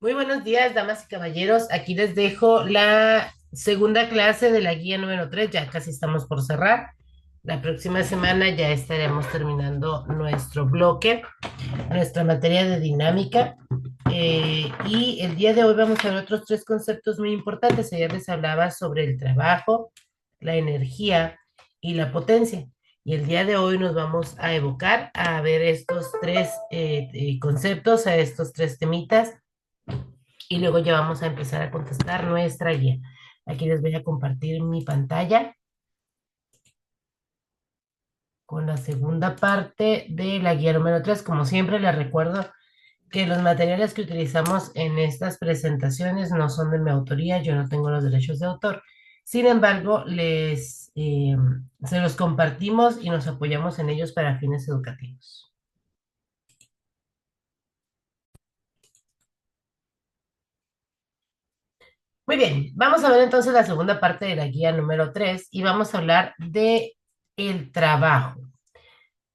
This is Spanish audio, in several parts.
Muy buenos días, damas y caballeros. Aquí les dejo la segunda clase de la guía número 3. Ya casi estamos por cerrar. La próxima semana ya estaremos terminando nuestro bloque, nuestra materia de dinámica. Y el día de hoy vamos a ver otros tres conceptos muy importantes. Ayer les hablaba sobre el trabajo, la energía y la potencia. Y el día de hoy nos vamos a evocar a ver estos tres conceptos, a estos tres temitas y luego ya vamos a empezar a contestar nuestra guía. Aquí les voy a compartir mi pantalla con la segunda parte de la guía número 3. Como siempre, les recuerdo que los materiales que utilizamos en estas presentaciones no son de mi autoría, yo no tengo los derechos de autor. Sin embargo, se los compartimos y nos apoyamos en ellos para fines educativos. Muy bien, vamos a ver entonces la segunda parte de la guía número 3 y vamos a hablar de el trabajo.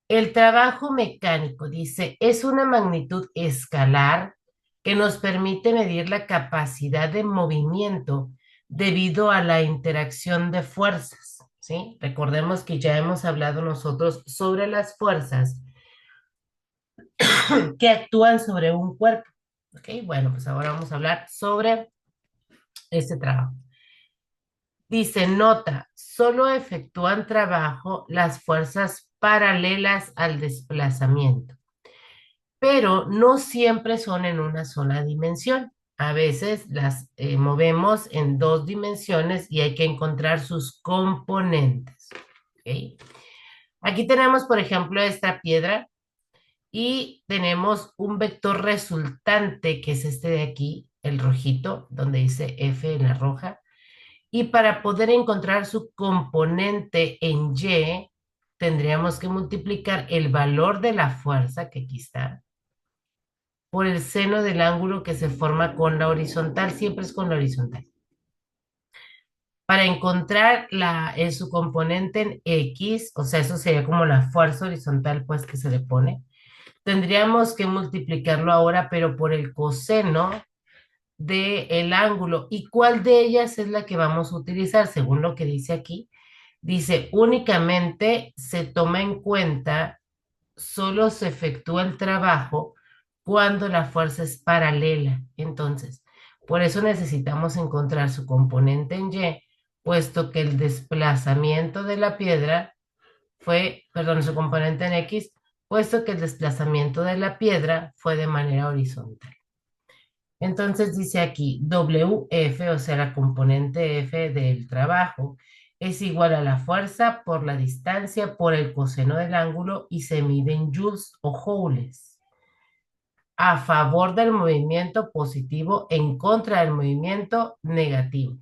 El trabajo mecánico, dice, es una magnitud escalar que nos permite medir la capacidad de movimiento debido a la interacción de fuerzas, ¿sí? Recordemos que ya hemos hablado nosotros sobre las fuerzas que actúan sobre un cuerpo, ¿ok? Bueno, pues ahora vamos a hablar sobre este trabajo. Dice, nota, solo efectúan trabajo las fuerzas paralelas al desplazamiento, pero no siempre son en una sola dimensión. A veces las movemos en dos dimensiones y hay que encontrar sus componentes. ¿Ok? Aquí tenemos, por ejemplo, esta piedra y tenemos un vector resultante, que es este de aquí, el rojito, donde dice F en la roja. Y para poder encontrar su componente en Y, tendríamos que multiplicar el valor de la fuerza, que aquí está, por el seno del ángulo que se forma con la horizontal, siempre es con la horizontal. Para encontrar su componente en X, o sea, eso sería como la fuerza horizontal, pues, que se le pone, tendríamos que multiplicarlo ahora, pero por el coseno del ángulo. ¿Y cuál de ellas es la que vamos a utilizar? Según lo que dice aquí, dice, únicamente se toma en cuenta, solo se efectúa el trabajo cuando la fuerza es paralela. Entonces, por eso necesitamos encontrar su componente en Y, puesto que el desplazamiento de la piedra perdón, su componente en X, puesto que el desplazamiento de la piedra fue de manera horizontal. Entonces dice aquí, WF, o sea, la componente F del trabajo, es igual a la fuerza por la distancia por el coseno del ángulo y se mide en joules o joules, a favor del movimiento positivo, en contra del movimiento negativo.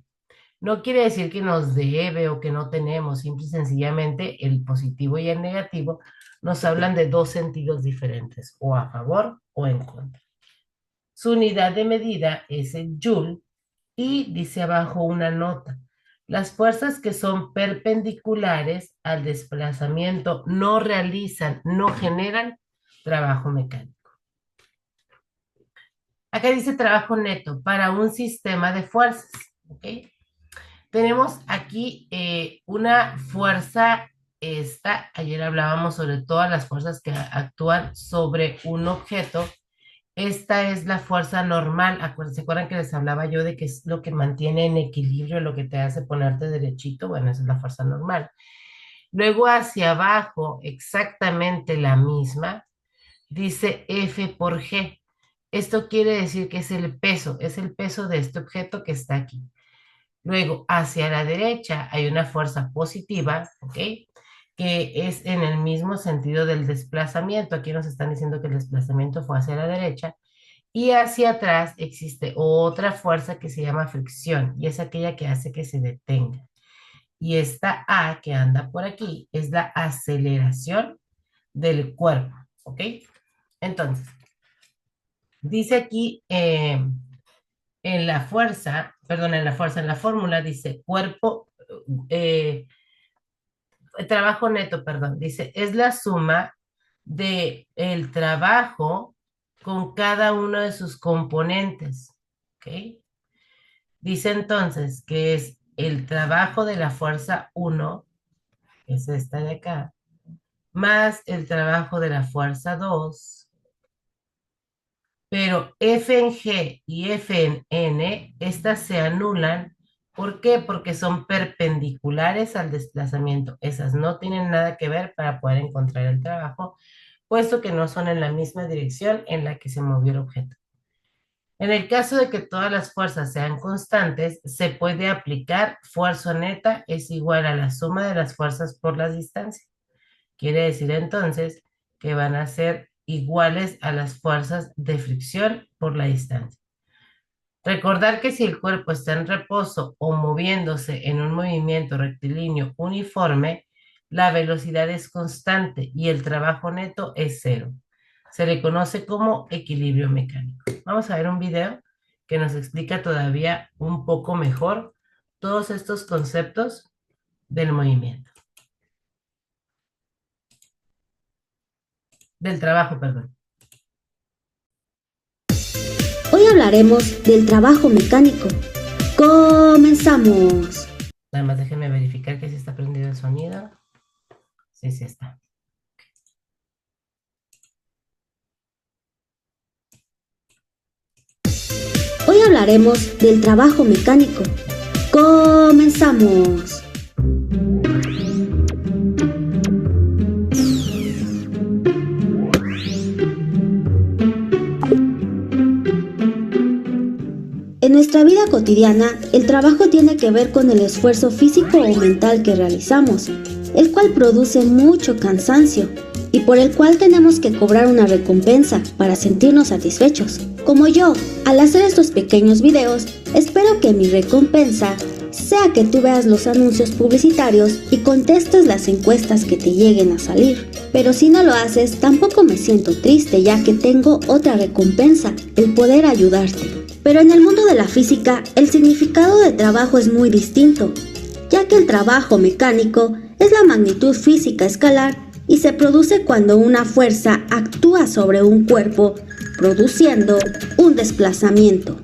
No quiere decir que nos debe o que no tenemos, simple y sencillamente el positivo y el negativo nos hablan de dos sentidos diferentes, o a favor o en contra. Su unidad de medida es el joule y dice abajo una nota. Las fuerzas que son perpendiculares al desplazamiento no realizan, no generan trabajo mecánico. Acá dice trabajo neto para un sistema de fuerzas. ¿Ok? Tenemos aquí una fuerza, ayer hablábamos sobre todas las fuerzas que actúan sobre un objeto. Esta es la fuerza normal. ¿Se acuerdan que les hablaba yo de que es lo que mantiene en equilibrio, lo que te hace ponerte derechito? Bueno, esa es la fuerza normal. Luego hacia abajo, exactamente la misma, dice F por G. Esto quiere decir que es el peso de este objeto que está aquí. Luego, hacia la derecha hay una fuerza positiva, ¿ok? Que es en el mismo sentido del desplazamiento. Aquí nos están diciendo que el desplazamiento fue hacia la derecha. Y hacia atrás existe otra fuerza que se llama fricción y es aquella que hace que se detenga. Y esta A que anda por aquí es la aceleración del cuerpo, ¿ok? Entonces, dice aquí en la fuerza, perdón, en la fórmula dice eh, trabajo neto, perdón, dice, es la suma de el trabajo con cada uno de sus componentes. ¿ok? Dice entonces que es el trabajo de la fuerza 1, que es esta de acá, más el trabajo de la fuerza 2, pero F en G y F en N, estas se anulan. ¿Por qué? Porque son perpendiculares al desplazamiento. Esas no tienen nada que ver para poder encontrar el trabajo, puesto que no son en la misma dirección en la que se movió el objeto. En el caso de que todas las fuerzas sean constantes, se puede aplicar fuerza neta es igual a la suma de las fuerzas por las distancias. Quiere decir entonces que van a ser iguales a las fuerzas de fricción por la distancia. Recordar que si el cuerpo está en reposo o moviéndose en un movimiento rectilíneo uniforme, la velocidad es constante y el trabajo neto es cero. Se le conoce como equilibrio mecánico. Vamos a ver un video que nos explica todavía un poco mejor todos estos conceptos del movimiento, del trabajo, perdón. Hoy hablaremos del trabajo mecánico. ¡Comenzamos! Nada más déjenme verificar que sí está prendido el sonido. Sí, sí está. Hoy hablaremos del trabajo mecánico. ¡Comenzamos! En nuestra vida cotidiana, el trabajo tiene que ver con el esfuerzo físico o mental que realizamos, el cual produce mucho cansancio y por el cual tenemos que cobrar una recompensa para sentirnos satisfechos. Como yo, al hacer estos pequeños videos, espero que mi recompensa sea que tú veas los anuncios publicitarios y contestes las encuestas que te lleguen a salir. Pero si no lo haces, tampoco me siento triste, ya que tengo otra recompensa, el poder ayudarte. Pero en el mundo de la física, el significado de trabajo es muy distinto, ya que el trabajo mecánico es la magnitud física escalar y se produce cuando una fuerza actúa sobre un cuerpo, produciendo un desplazamiento.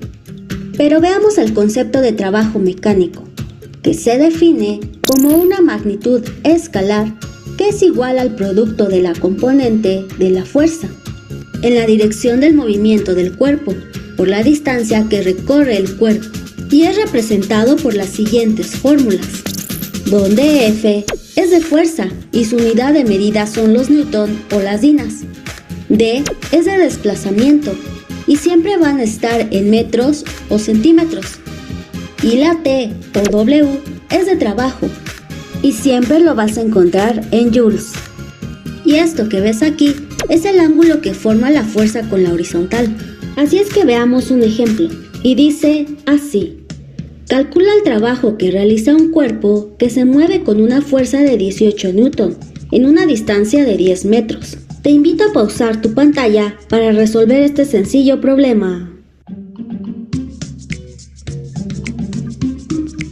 Pero veamos el concepto de trabajo mecánico, que se define como una magnitud escalar que es igual al producto de la componente de la fuerza en la dirección del movimiento del cuerpo por la distancia que recorre el cuerpo y es representado por las siguientes fórmulas, donde F es de fuerza y su unidad de medida son los newton o las dinas. D es de desplazamiento y siempre van a estar en metros o centímetros. Y la T o W es de trabajo y siempre lo vas a encontrar en joules. Y esto que ves aquí es el ángulo que forma la fuerza con la horizontal. Así es que veamos un ejemplo, y dice así. Calcula el trabajo que realiza un cuerpo que se mueve con una fuerza de 18 newton en una distancia de 10 metros. Te invito a pausar tu pantalla para resolver este sencillo problema.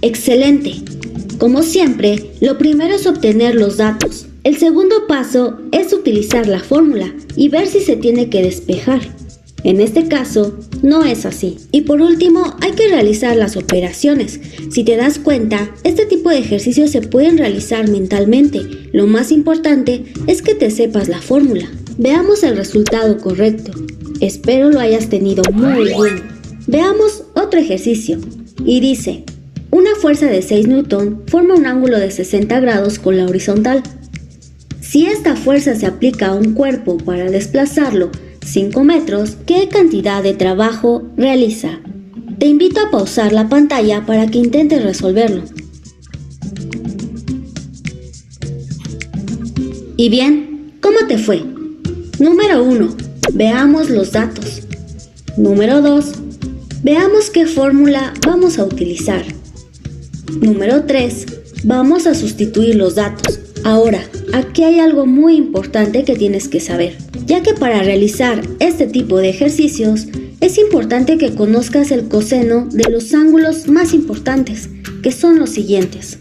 ¡Excelente! Como siempre, lo primero es obtener los datos. El segundo paso es utilizar la fórmula y ver si se tiene que despejar. En este caso, no es así. Y por último, hay que realizar las operaciones. Si te das cuenta, este tipo de ejercicios se pueden realizar mentalmente. Lo más importante es que te sepas la fórmula. Veamos el resultado correcto. Espero lo hayas tenido muy bien. Veamos otro ejercicio. Y dice, una fuerza de 6 newton forma un ángulo de 60 grados con la horizontal. Si esta fuerza se aplica a un cuerpo para desplazarlo 5 metros, ¿qué cantidad de trabajo realiza? Te invito a pausar la pantalla para que intentes resolverlo. Y bien, ¿cómo te fue? Número 1. Veamos los datos. Número 2. Veamos qué fórmula vamos a utilizar. Número 3. Vamos a sustituir los datos. Ahora, aquí hay algo muy importante que tienes que saber, ya que para realizar este tipo de ejercicios es importante que conozcas el coseno de los ángulos más importantes, que son los siguientes.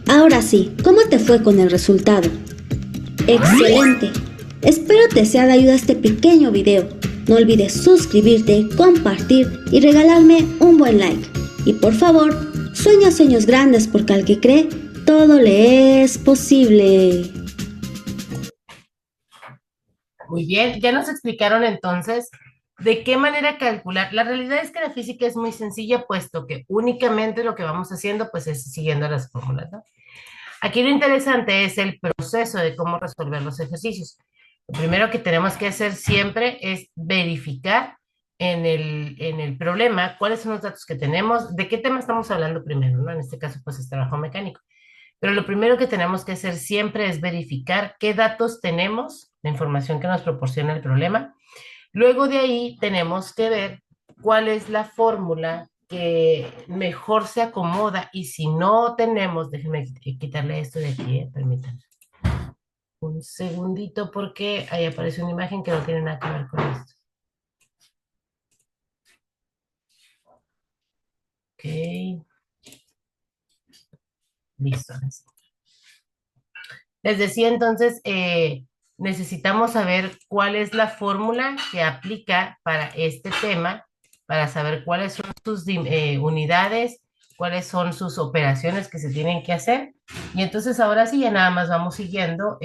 Ahora sí, ¿cómo te fue con el resultado? ¡Excelente! Espero te sea de ayuda este pequeño video. No olvides suscribirte, compartir y regalarme un buen like. Y por favor, sueña sueños grandes porque al que cree, todo le es posible. Muy bien, ya nos explicaron entonces de qué manera calcular. La realidad es que la física es muy sencilla, puesto que únicamente lo que vamos haciendo pues es siguiendo las fórmulas, ¿no? Aquí lo interesante es el proceso de cómo resolver los ejercicios. Lo primero que tenemos que hacer siempre es verificar en el problema cuáles son los datos que tenemos, de qué tema estamos hablando primero, ¿no? En este caso pues es trabajo mecánico. Pero lo primero que tenemos que hacer siempre es verificar qué datos tenemos, la información que nos proporciona el problema. Luego de ahí tenemos que ver cuál es la fórmula que mejor se acomoda y si no tenemos, déjenme quitarle esto de aquí, permítanme un segundito porque ahí aparece una imagen que no tiene nada que ver con esto. Ok. Listo. Les decía entonces, necesitamos saber cuál es la fórmula que aplica para este tema, para saber cuáles son sus unidades, cuáles son sus operaciones que se tienen que hacer. Y entonces ahora sí, ya nada más vamos siguiendo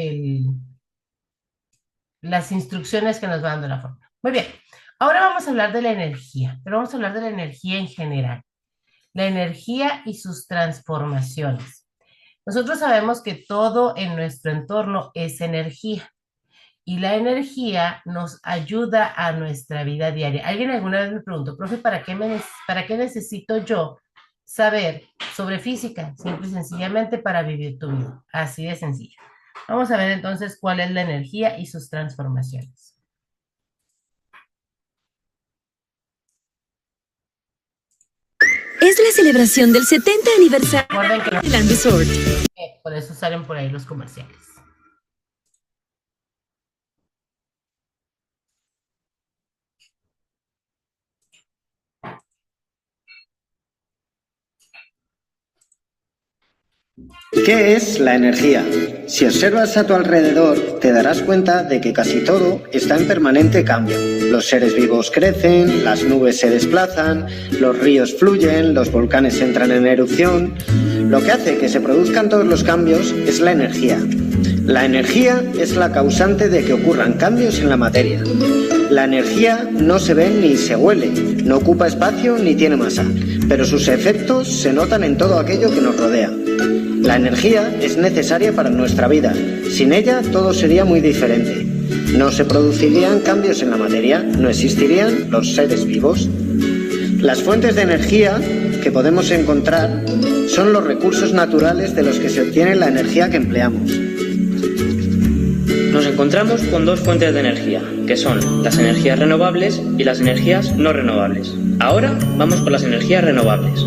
las instrucciones que nos va dando la fórmula. Muy bien, ahora vamos a hablar de la energía, pero vamos a hablar de la energía en general. La energía y sus transformaciones. Nosotros sabemos que todo en nuestro entorno es energía y la energía nos ayuda a nuestra vida diaria. Alguien alguna vez me preguntó, profe, ¿para qué necesito yo saber sobre física? Simple y sencillamente para vivir tu vida. Así de sencillo. Vamos a ver entonces cuál es la energía y sus transformaciones. Es la celebración del 70 aniversario del Land Resort. Por eso salen por ahí los comerciales. ¿Qué es la energía? Si observas a tu alrededor, te darás cuenta de que casi todo está en permanente cambio. Los seres vivos crecen, las nubes se desplazan, los ríos fluyen, los volcanes entran en erupción. Lo que hace que se produzcan todos los cambios es la energía. La energía es la causante de que ocurran cambios en la materia. La energía no se ve ni se huele, no ocupa espacio ni tiene masa, pero sus efectos se notan en todo aquello que nos rodea. La energía es necesaria para nuestra vida. Sin ella todo sería muy diferente. No se producirían cambios en la materia, no existirían los seres vivos. Las fuentes de energía que podemos encontrar son los recursos naturales de los que se obtiene la energía que empleamos. Nos encontramos con dos fuentes de energía, que son las energías renovables y las energías no renovables. Ahora vamos con las energías renovables.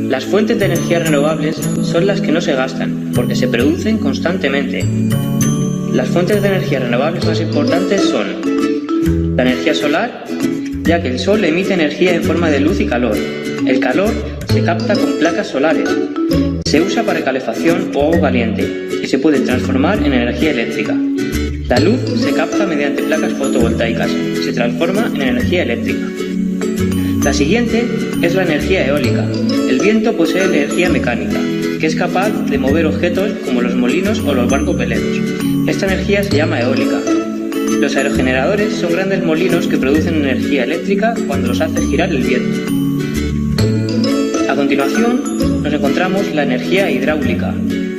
Las fuentes de energía renovables son las que no se gastan, porque se producen constantemente. Las fuentes de energía renovables más importantes son la energía solar, ya que el sol emite energía en forma de luz y calor. El calor se capta con placas solares. Se usa para calefacción o agua caliente y se puede transformar en energía eléctrica. La luz se capta mediante placas fotovoltaicas. Se transforma en energía eléctrica. La siguiente es la energía eólica. El viento posee energía mecánica, que es capaz de mover objetos como los molinos o los barcos veleros. Esta energía se llama eólica. Los aerogeneradores son grandes molinos que producen energía eléctrica cuando los hace girar el viento. A continuación, nos encontramos la energía hidráulica.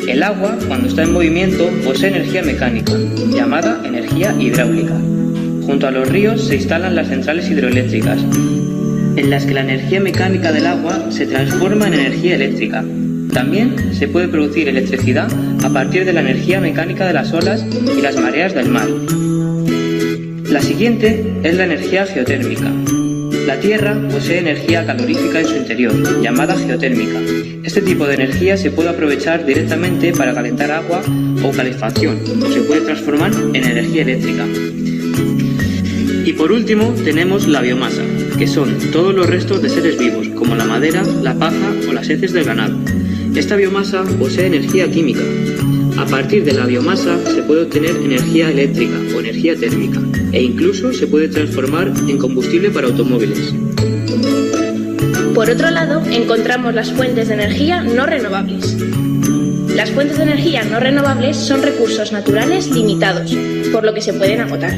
El agua, cuando está en movimiento, posee energía mecánica, llamada energía hidráulica. Junto a los ríos se instalan las centrales hidroeléctricas, en las que la energía mecánica del agua se transforma en energía eléctrica. También se puede producir electricidad a partir de la energía mecánica de las olas y las mareas del mar. La siguiente es la energía geotérmica. La Tierra posee energía calorífica en su interior, llamada geotérmica. Este tipo de energía se puede aprovechar directamente para calentar agua o calefacción, o se puede transformar en energía eléctrica. Y por último tenemos la biomasa, que son todos los restos de seres vivos, como la madera, la paja o las heces del ganado. Esta biomasa posee energía química. A partir de la biomasa se puede obtener energía eléctrica o energía térmica e incluso se puede transformar en combustible para automóviles. Por otro lado, encontramos las fuentes de energía no renovables. Las fuentes de energía no renovables son recursos naturales limitados, por lo que se pueden agotar.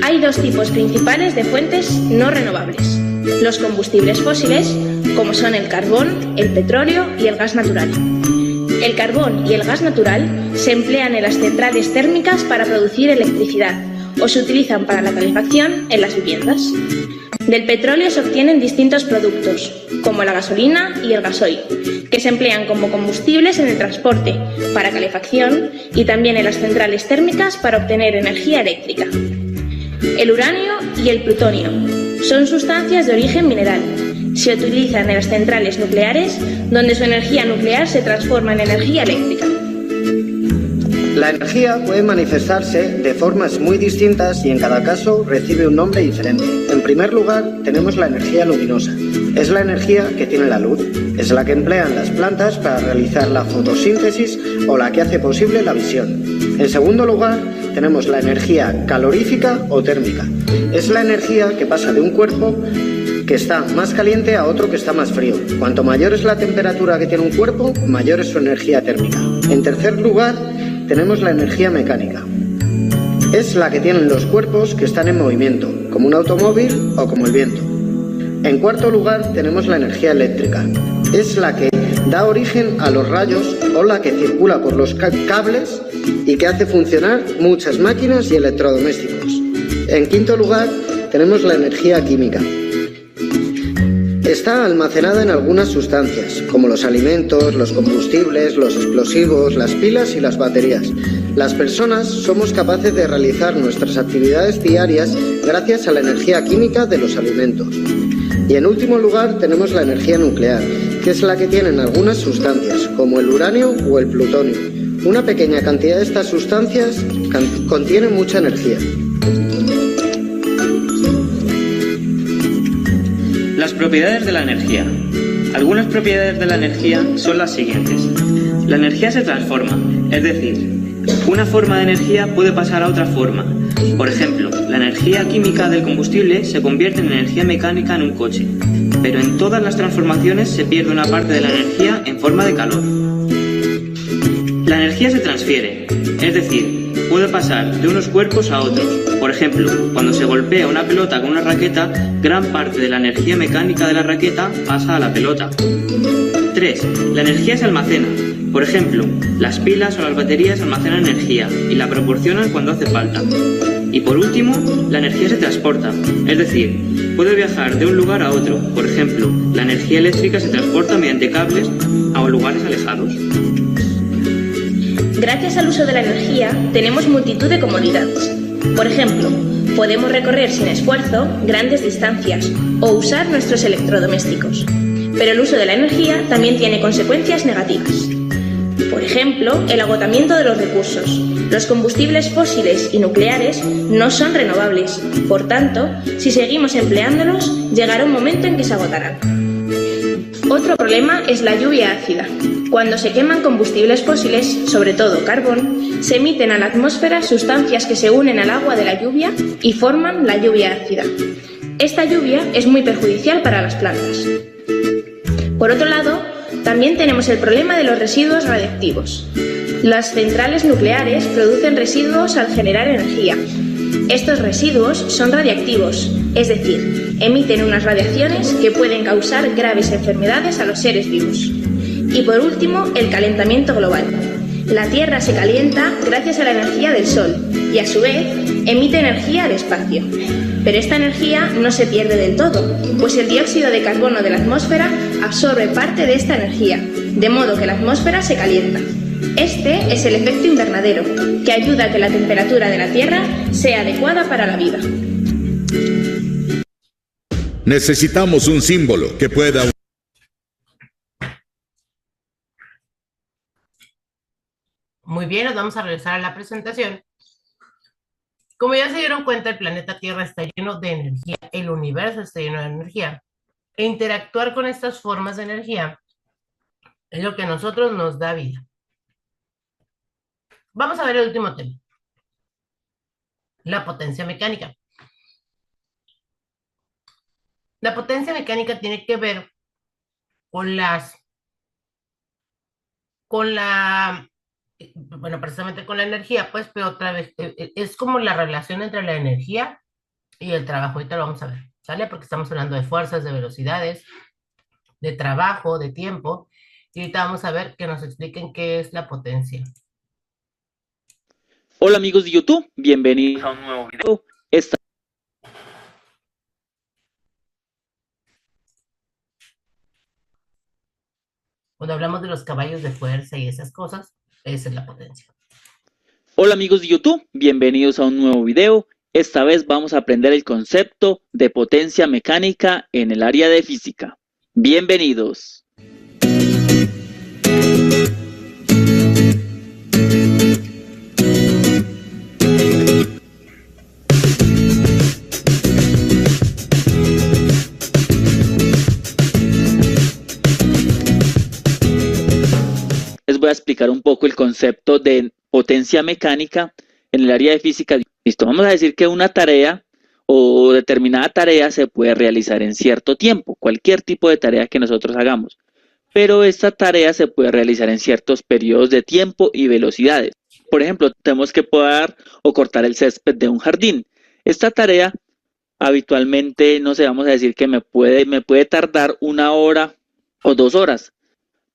Hay dos tipos principales de fuentes no renovables: los combustibles fósiles, como son el carbón, el petróleo y el gas natural. El carbón y el gas natural se emplean en las centrales térmicas para producir electricidad o se utilizan para la calefacción en las viviendas. Del petróleo se obtienen distintos productos, como la gasolina y el gasoil, que se emplean como combustibles en el transporte, para calefacción y también en las centrales térmicas para obtener energía eléctrica. El uranio y el plutonio son sustancias de origen mineral. Se utilizan en las centrales nucleares, donde su energía nuclear se transforma en energía eléctrica. La energía puede manifestarse de formas muy distintas y en cada caso recibe un nombre diferente. En primer lugar, tenemos la energía luminosa. Es la energía que tiene la luz. Es la que emplean las plantas para realizar la fotosíntesis o la que hace posible la visión. En segundo lugar, tenemos la energía calorífica o térmica. Es la energía que pasa de un cuerpo que está más caliente a otro que está más frío. Cuanto mayor es la temperatura que tiene un cuerpo, mayor es su energía térmica. En tercer lugar, tenemos la energía mecánica. Es la que tienen los cuerpos que están en movimiento, como un automóvil o como el viento. En cuarto lugar, tenemos la energía eléctrica. Es la que da origen a los rayos o la que circula por los cables y que hace funcionar muchas máquinas y electrodomésticos. En quinto lugar, tenemos la energía química. Está almacenada en algunas sustancias, como los alimentos, los combustibles, los explosivos, las pilas y las baterías. Las personas somos capaces de realizar nuestras actividades diarias gracias a la energía química de los alimentos. Y en último lugar tenemos la energía nuclear, que es la que tienen algunas sustancias, como el uranio o el plutonio. Una pequeña cantidad de estas sustancias contiene mucha energía. Las propiedades de la energía. Algunas propiedades de la energía son las siguientes. La energía se transforma, es decir, una forma de energía puede pasar a otra forma. Por ejemplo, la energía química del combustible se convierte en energía mecánica en un coche, pero en todas las transformaciones se pierde una parte de la energía en forma de calor. La energía se transfiere, es decir, puede pasar de unos cuerpos a otros. Por ejemplo, cuando se golpea una pelota con una raqueta, gran parte de la energía mecánica de la raqueta pasa a la pelota. 3. La energía se almacena. Por ejemplo, las pilas o las baterías almacenan energía y la proporcionan cuando hace falta. Y por último, la energía se transporta, es decir, puede viajar de un lugar a otro. Por ejemplo, la energía eléctrica se transporta mediante cables a lugares alejados. Gracias al uso de la energía, tenemos multitud de comodidades. Por ejemplo, podemos recorrer sin esfuerzo grandes distancias o usar nuestros electrodomésticos. Pero el uso de la energía también tiene consecuencias negativas. Por ejemplo, el agotamiento de los recursos. Los combustibles fósiles y nucleares no son renovables. Por tanto, si seguimos empleándolos, llegará un momento en que se agotarán. Otro problema es la lluvia ácida. Cuando se queman combustibles fósiles, sobre todo carbón, se emiten a la atmósfera sustancias que se unen al agua de la lluvia y forman la lluvia ácida. Esta lluvia es muy perjudicial para las plantas. Por otro lado, también tenemos el problema de los residuos radiactivos. Las centrales nucleares producen residuos al generar energía. Estos residuos son radiactivos, es decir, emiten unas radiaciones que pueden causar graves enfermedades a los seres vivos. Y por último, el calentamiento global. La Tierra se calienta gracias a la energía del Sol y a su vez emite energía al espacio. Pero esta energía no se pierde del todo, pues el dióxido de carbono de la atmósfera absorbe parte de esta energía, de modo que la atmósfera se calienta. Este es el efecto invernadero, que ayuda a que la temperatura de la Tierra sea adecuada para la vida. Necesitamos un símbolo que pueda... Muy bien, nos vamos a regresar a la presentación. Como ya se dieron cuenta, el planeta Tierra está lleno de energía, el universo está lleno de energía. E interactuar con estas formas de energía es lo que a nosotros nos da vida. Vamos a ver el último tema, la potencia mecánica. La potencia mecánica tiene que ver con bueno, precisamente con la energía, pues, pero otra vez, es como la relación entre la energía y el trabajo. Ahorita lo vamos a ver, ¿sale? Porque estamos hablando de fuerzas, de velocidades, de trabajo, de tiempo, y ahorita vamos a ver que nos expliquen qué es la potencia. Hola amigos de YouTube, bienvenidos a un nuevo video. Cuando hablamos de los caballos de fuerza y esas cosas, esa es la potencia. Hola amigos de YouTube, bienvenidos a un nuevo video. Esta vez vamos a aprender el concepto de potencia mecánica en el área de física. Bienvenidos. Les voy a explicar un poco el concepto de potencia mecánica en el área de física. Listo, vamos a decir que una tarea o determinada tarea se puede realizar en cierto tiempo, cualquier tipo de tarea que nosotros hagamos, pero esta tarea se puede realizar en ciertos periodos de tiempo y velocidades. Por ejemplo, tenemos que podar o cortar el césped de un jardín. Esta tarea habitualmente, no sé, vamos a decir que me puede tardar 1 hora o 2 horas,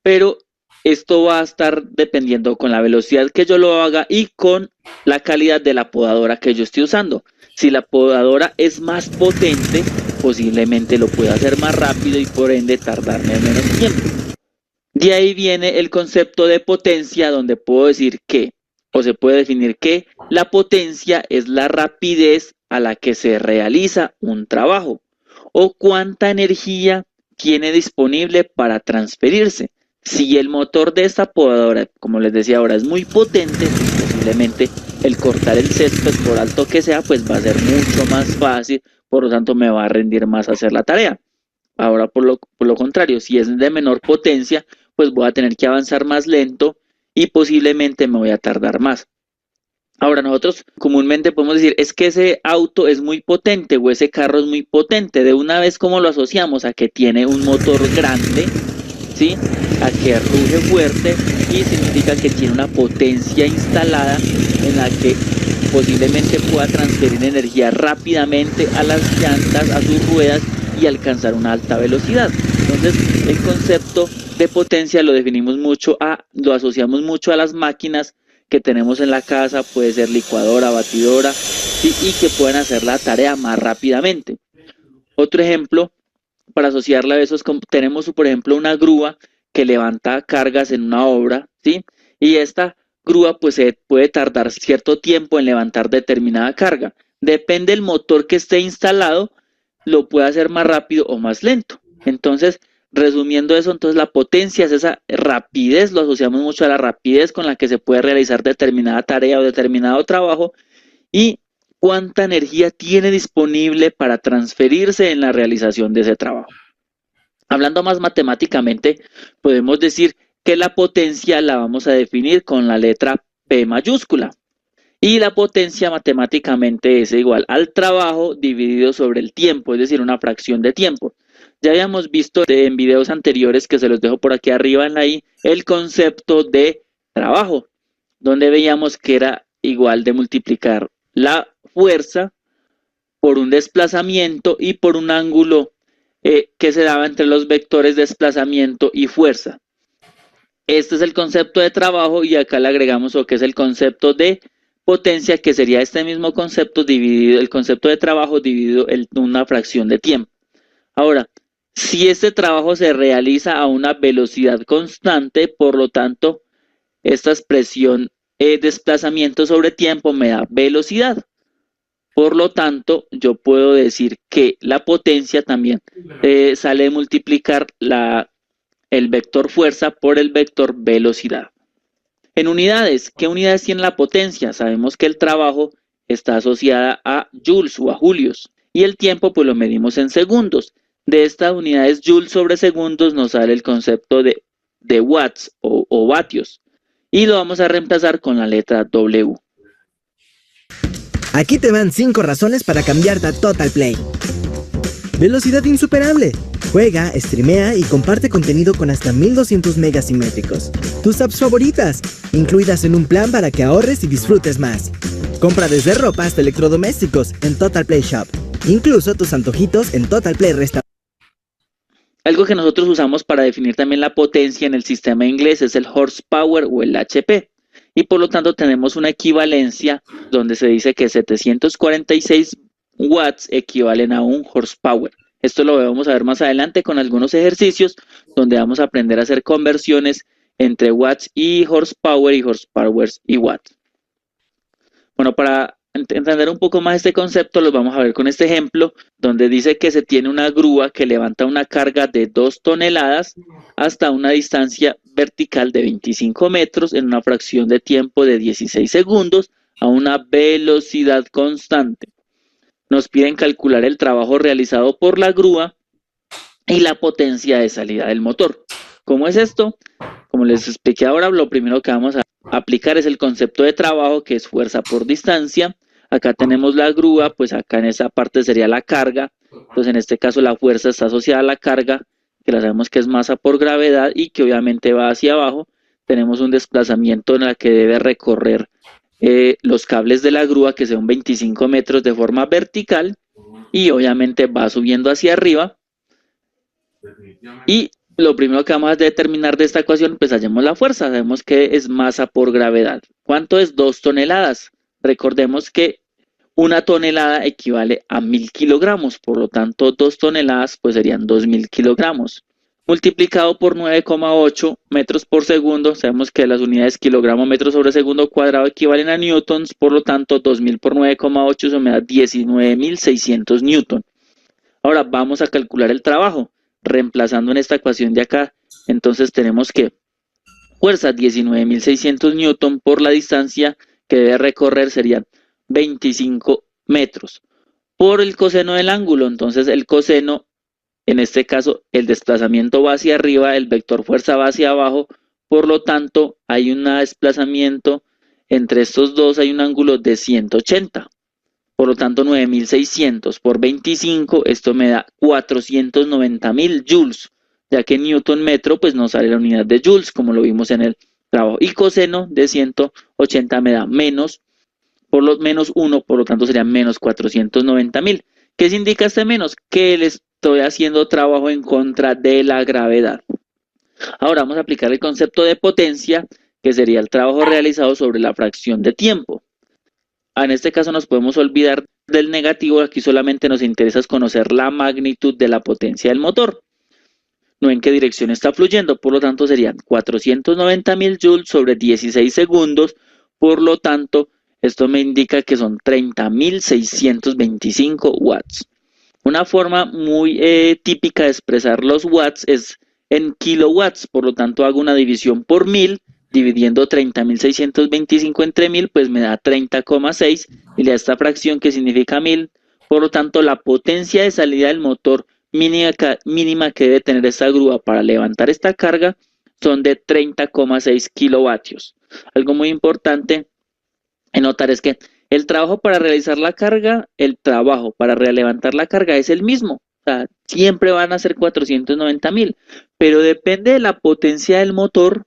pero esto va a estar dependiendo con la velocidad que yo lo haga y con la calidad de la podadora que yo esté usando. Si la podadora es más potente, posiblemente lo pueda hacer más rápido y por ende tardarme menos tiempo. De ahí viene el concepto de potencia, donde puedo decir que, o se puede definir que, la potencia es la rapidez a la que se realiza un trabajo o cuánta energía tiene disponible para transferirse. Si el motor de esta podadora, como les decía ahora, es muy potente, pues posiblemente el cortar el césped, por alto que sea, pues va a ser mucho más fácil, por lo tanto me va a rendir más hacer la tarea. Ahora, por lo contrario, si es de menor potencia, pues voy a tener que avanzar más lento y posiblemente me voy a tardar más. Ahora, nosotros comúnmente podemos decir, es que ese auto es muy potente o ese carro es muy potente. De una vez, ¿cómo lo asociamos? A que tiene un motor grande, ¿sí? A que ruge fuerte y significa que tiene una potencia instalada en la que posiblemente pueda transferir energía rápidamente a las llantas, a sus ruedas y alcanzar una alta velocidad. Entonces, el concepto de potencia lo definimos mucho, lo asociamos mucho a las máquinas que tenemos en la casa, puede ser licuadora, batidora, ¿sí? Y que pueden hacer la tarea más rápidamente. Otro ejemplo, para asociarla a eso, tenemos por ejemplo una grúa que levanta cargas en una obra, ¿sí? Y esta grúa pues se puede tardar cierto tiempo en levantar determinada carga. Depende del motor que esté instalado, lo puede hacer más rápido o más lento. Entonces, resumiendo eso, entonces la potencia es esa rapidez, lo asociamos mucho a la rapidez con la que se puede realizar determinada tarea o determinado trabajo y cuánta energía tiene disponible para transferirse en la realización de ese trabajo. Hablando más matemáticamente, podemos decir que la potencia la vamos a definir con la letra P mayúscula. Y la potencia matemáticamente es igual al trabajo dividido sobre el tiempo, es decir, una fracción de tiempo. Ya habíamos visto en videos anteriores, que se los dejo por aquí arriba en la I, el concepto de trabajo, donde veíamos que era igual de multiplicar la fuerza por un desplazamiento y por un ángulo que se daba entre los vectores desplazamiento y fuerza. Este es el concepto de trabajo y acá le agregamos lo que es el concepto de potencia, que sería este mismo concepto dividido, el concepto de trabajo dividido en una fracción de tiempo. Ahora, si este trabajo se realiza a una velocidad constante, por lo tanto, esta expresión desplazamiento sobre tiempo me da velocidad. Por lo tanto, yo puedo decir que la potencia también sale de multiplicar el vector fuerza por el vector velocidad. En unidades, ¿qué unidades tiene la potencia? Sabemos que el trabajo está asociada a joules o a julios y el tiempo pues lo medimos en segundos. De estas unidades joules sobre segundos nos sale el concepto de watts o vatios. y lo vamos a reemplazar con la letra W. Aquí te van 5 razones para cambiarte a Total Play. Velocidad insuperable. Juega, streamea y comparte contenido con hasta 1200 megas simétricos. Tus apps favoritas, incluidas en un plan para que ahorres y disfrutes más. Compra desde ropa hasta electrodomésticos en Total Play Shop. Incluso tus antojitos en Total Play Restaurant. Algo que nosotros usamos para definir también la potencia en el sistema inglés es el horsepower o el HP. Y por lo tanto tenemos una equivalencia donde se dice que 746 watts equivalen a un horsepower. Esto lo vamos a ver más adelante con algunos ejercicios donde vamos a aprender a hacer conversiones entre watts y horsepowers y watts. Bueno, para entender un poco más este concepto, los vamos a ver con este ejemplo, donde dice que se tiene una grúa que levanta una carga de 2 toneladas hasta una distancia vertical de 25 metros en una fracción de tiempo de 16 segundos a una velocidad constante. Nos piden calcular el trabajo realizado por la grúa y la potencia de salida del motor. ¿Cómo es esto? Como les expliqué ahora, lo primero que vamos a aplicar es el concepto de trabajo, que es fuerza por distancia. Acá tenemos la grúa, pues acá en esa parte sería la carga. Entonces en este caso la fuerza está asociada a la carga, que la sabemos que es masa por gravedad y que obviamente va hacia abajo. Tenemos un desplazamiento en el que debe recorrer los cables de la grúa, que son 25 metros de forma vertical, y obviamente va subiendo hacia arriba. Y lo primero que vamos a determinar de esta ecuación, pues hallemos la fuerza. Sabemos que es masa por gravedad. ¿Cuánto es 2 toneladas? Recordemos que 1 tonelada equivale a 1000 kilogramos, por lo tanto 2 toneladas pues serían 2000 kilogramos. Multiplicado por 9,8 metros por segundo, sabemos que las unidades kilogramo metro sobre segundo cuadrado equivalen a newtons, por lo tanto 2000 por 9,8 eso me da 19.600 newton. Ahora vamos a calcular el trabajo, reemplazando en esta ecuación de acá. Entonces tenemos que fuerza 19.600 newton por la distancia que debe recorrer serían 25 metros. Por el coseno del ángulo, entonces el coseno, en este caso el desplazamiento va hacia arriba, el vector fuerza va hacia abajo, por lo tanto hay un desplazamiento entre estos dos, hay un ángulo de 180. Por lo tanto 9.600 por 25, esto me da 490.000 joules, ya que newton metro pues no sale la unidad de joules como lo vimos en el trabajo. Y coseno de 180 me da menos 1, por lo tanto sería menos 490.000. ¿Qué se indica este menos? Que le estoy haciendo trabajo en contra de la gravedad. Ahora vamos a aplicar el concepto de potencia, que sería el trabajo realizado sobre la fracción de tiempo. En este caso nos podemos olvidar del negativo, aquí solamente nos interesa conocer la magnitud de la potencia del motor, no en qué dirección está fluyendo, por lo tanto serían 490.000 joules sobre 16 segundos, por lo tanto esto me indica que son 30.625 watts. Una forma muy típica de expresar los watts es en kilowatts, por lo tanto hago una división por 1000, dividiendo 30.625 entre 1000, pues me da 30,6 y le da esta fracción que significa 1000. Por lo tanto, la potencia de salida del motor mínima que debe tener esta grúa para levantar esta carga son de 30,6 kilovatios. Algo muy importante en notar es que el trabajo para realizar la carga, el trabajo para levantar la carga es el mismo. O sea, siempre van a ser 490.000, pero depende de la potencia del motor.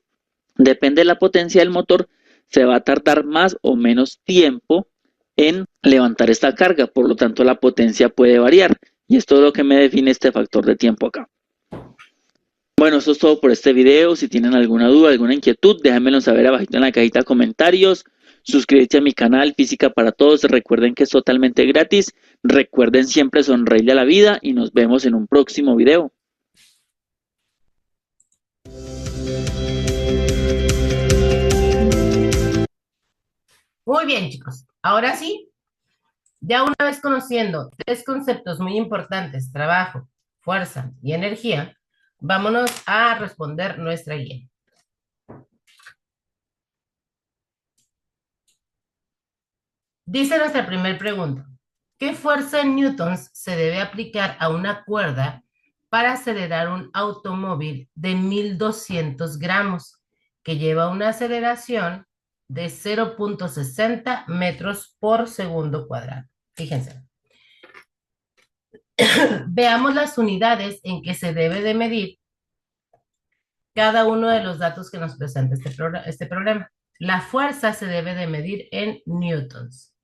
Se va a tardar más o menos tiempo en levantar esta carga, por lo tanto la potencia puede variar y esto es lo que me define este factor de tiempo acá. Bueno, eso es todo por este video. Si tienen alguna duda, alguna inquietud, déjenmelo saber abajito en la cajita de comentarios. Suscríbete a mi canal Física para Todos, recuerden que es totalmente gratis, recuerden siempre sonreírle a la vida y nos vemos en un próximo video. Muy bien, chicos. Ahora sí, ya una vez conociendo 3 conceptos muy importantes, trabajo, fuerza y energía, vámonos a responder nuestra guía. Dice nuestra primera pregunta: ¿qué fuerza en newtons se debe aplicar a una cuerda para acelerar un automóvil de 1200 gramos que lleva una aceleración de 0.60 metros por segundo cuadrado. Fíjense. Veamos las unidades en que se debe de medir cada uno de los datos que nos presenta este problema. La fuerza se debe de medir en newtons,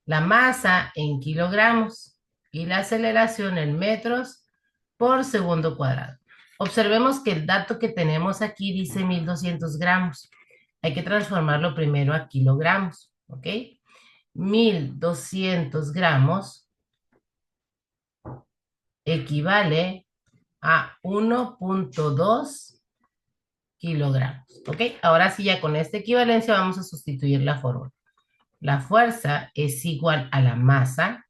la masa en kilogramos y la aceleración en metros por segundo cuadrado. Observemos que el dato que tenemos aquí dice 1200 gramos. Hay que transformarlo primero a kilogramos, ¿ok? 1200 gramos equivale a 1.2 kilogramos, ¿ok? Ahora sí, ya con esta equivalencia vamos a sustituir la fórmula. La fuerza es igual a la masa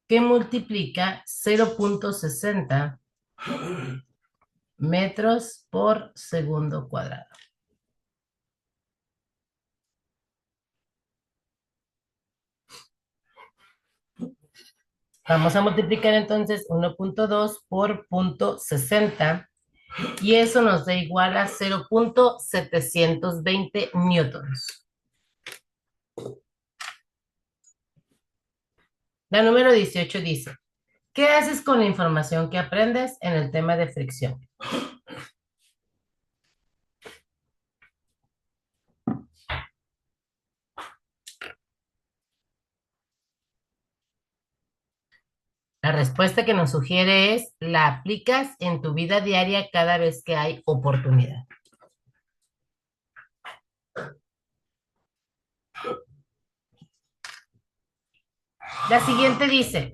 que multiplica 0.60 metros por segundo cuadrado. Vamos a multiplicar entonces 1.2 por 0.60 y eso nos da igual a 0.720 newtons. La número 18 dice, ¿qué haces con la información que aprendes en el tema de fricción? La respuesta que nos sugiere es, la aplicas en tu vida diaria cada vez que hay oportunidad. La siguiente dice,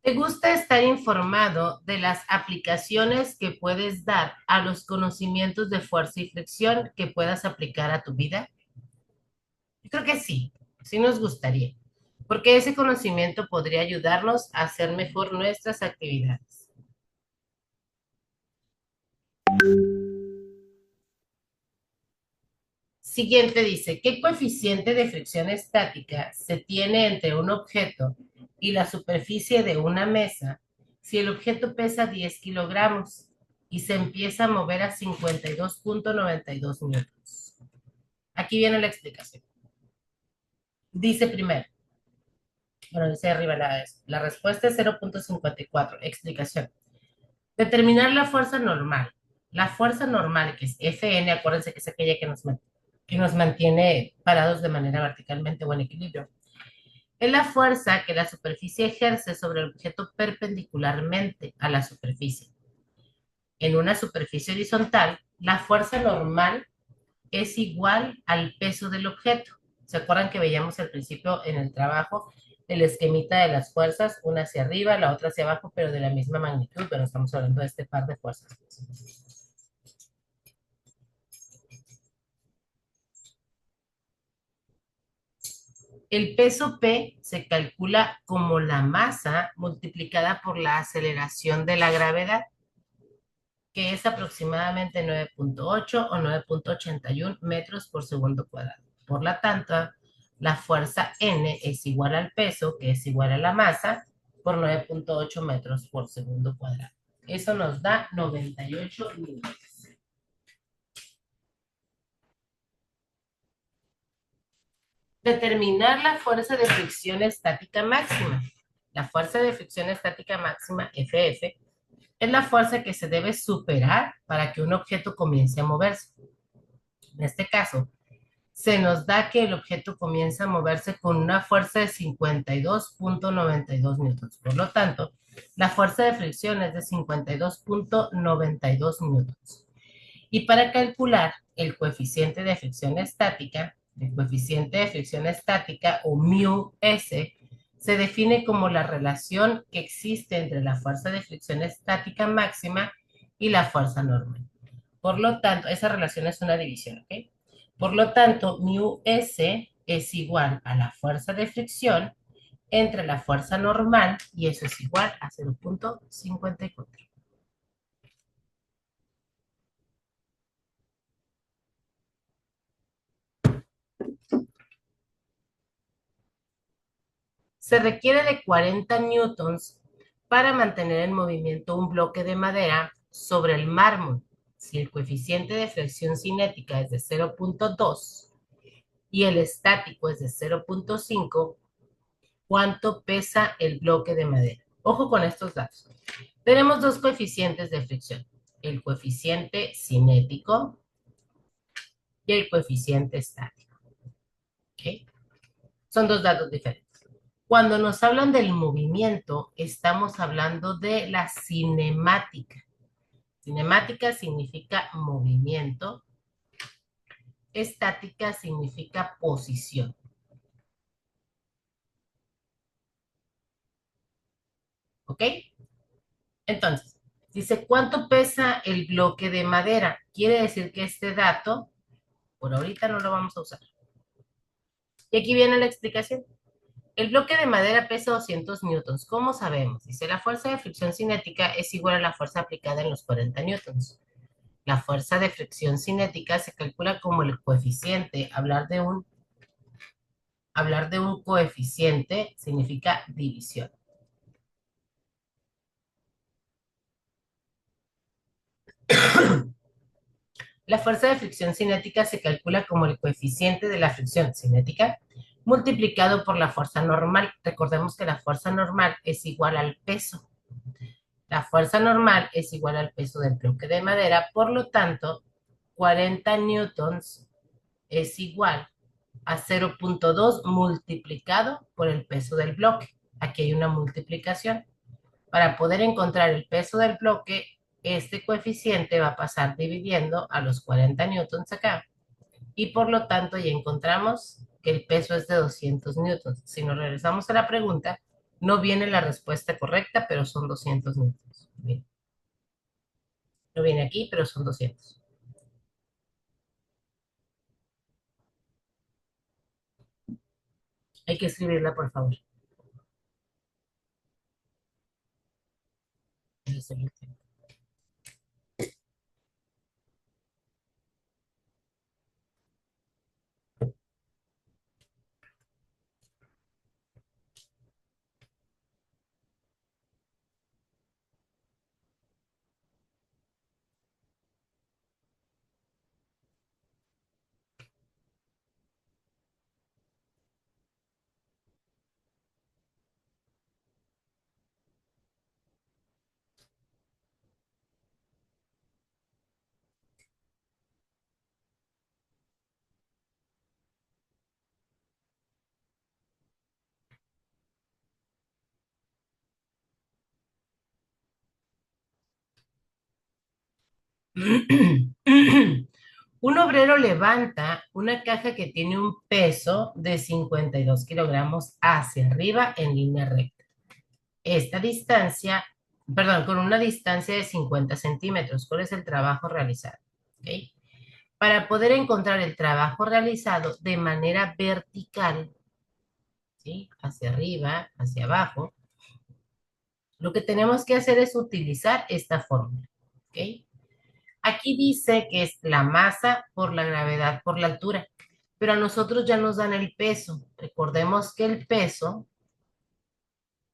¿te gusta estar informado de las aplicaciones que puedes dar a los conocimientos de fuerza y fricción que puedas aplicar a tu vida? Yo creo que sí nos gustaría, porque ese conocimiento podría ayudarnos a hacer mejor nuestras actividades. Siguiente dice, ¿qué coeficiente de fricción estática se tiene entre un objeto y la superficie de una mesa si el objeto pesa 10 kilogramos y se empieza a mover a 52.92 newtons? Aquí viene la explicación. Dice primero, bueno, dice arriba la respuesta es 0.54. Explicación. Determinar la fuerza normal. La fuerza normal, que es Fn, acuérdense que es aquella que nos mantiene parados de manera verticalmente o en equilibrio. Es la fuerza que la superficie ejerce sobre el objeto perpendicularmente a la superficie. En una superficie horizontal, la fuerza normal es igual al peso del objeto. ¿Se acuerdan que veíamos al principio en el trabajo el esquemita de las fuerzas? Una hacia arriba, la otra hacia abajo, pero de la misma magnitud. Pero estamos hablando de este par de fuerzas. El peso P se calcula como la masa multiplicada por la aceleración de la gravedad, que es aproximadamente 9.8 o 9.81 metros por segundo cuadrado. Por lo tanto, la fuerza N es igual al peso, que es igual a la masa, por 9.8 metros por segundo cuadrado. Eso nos da 98 newtons. Determinar la fuerza de fricción estática máxima. La fuerza de fricción estática máxima, FF, es la fuerza que se debe superar para que un objeto comience a moverse. En este caso, se nos da que el objeto comienza a moverse con una fuerza de 52.92 newtons. Por lo tanto, la fuerza de fricción es de 52.92 newtons. Y para calcular el coeficiente de fricción estática, el coeficiente de fricción estática o μs se define como la relación que existe entre la fuerza de fricción estática máxima y la fuerza normal. Por lo tanto, esa relación es una división, ¿ok? Por lo tanto, μs es igual a la fuerza de fricción entre la fuerza normal y eso es igual a 0.54. Se requiere de 40 newtons para mantener en movimiento un bloque de madera sobre el mármol. Si el coeficiente de flexión cinética es de 0.2 y el estático es de 0.5, ¿cuánto pesa el bloque de madera? Ojo con estos datos. Tenemos dos coeficientes de fricción, el coeficiente cinético y el coeficiente estático. ¿Okay? Son dos datos diferentes. Cuando nos hablan del movimiento, estamos hablando de la cinemática. Cinemática significa movimiento, estática significa posición. ¿Ok? Entonces, dice, ¿cuánto pesa el bloque de madera? Quiere decir que este dato, por ahorita no lo vamos a usar. Y aquí viene la explicación. El bloque de madera pesa 200 newtons. ¿Cómo sabemos? Dice, la fuerza de fricción cinética es igual a la fuerza aplicada en los 40 newtons. La fuerza de fricción cinética se calcula como el coeficiente. Hablar de un coeficiente significa división. La fuerza de fricción cinética se calcula como el coeficiente de la fricción cinética multiplicado por la fuerza normal. Recordemos que la fuerza normal es igual al peso. La fuerza normal es igual al peso del bloque de madera, por lo tanto, 40 newtons es igual a 0.2 multiplicado por el peso del bloque. Aquí hay una multiplicación. Para poder encontrar el peso del bloque, este coeficiente va a pasar dividiendo a los 40 newtons acá. Y por lo tanto ya encontramos que el peso es de 200 newtons. Si nos regresamos a la pregunta, no viene la respuesta correcta, pero son 200 newtons. Bien. No viene aquí, pero son 200. Hay que escribirla, por favor. Un obrero levanta una caja que tiene un peso de 52 kilogramos hacia arriba en línea recta. Esta distancia, perdón, con una distancia de 50 centímetros. ¿Cuál es el trabajo realizado? ¿Okay? Para poder encontrar el trabajo realizado de manera vertical, ¿sí? Hacia arriba, hacia abajo, lo que tenemos que hacer es utilizar esta fórmula. ¿Ok? Aquí dice que es la masa por la gravedad por la altura, pero a nosotros ya nos dan el peso. Recordemos que el peso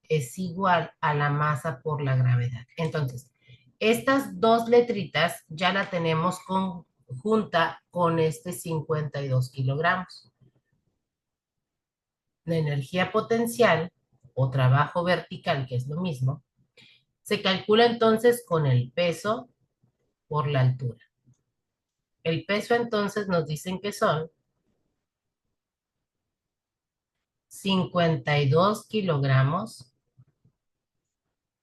es igual a la masa por la gravedad. Entonces, estas dos letritas ya la tenemos junta con este 52 kilogramos. La energía potencial o trabajo vertical, que es lo mismo, se calcula entonces con el peso por la altura. El peso entonces nos dicen que son 52 kilogramos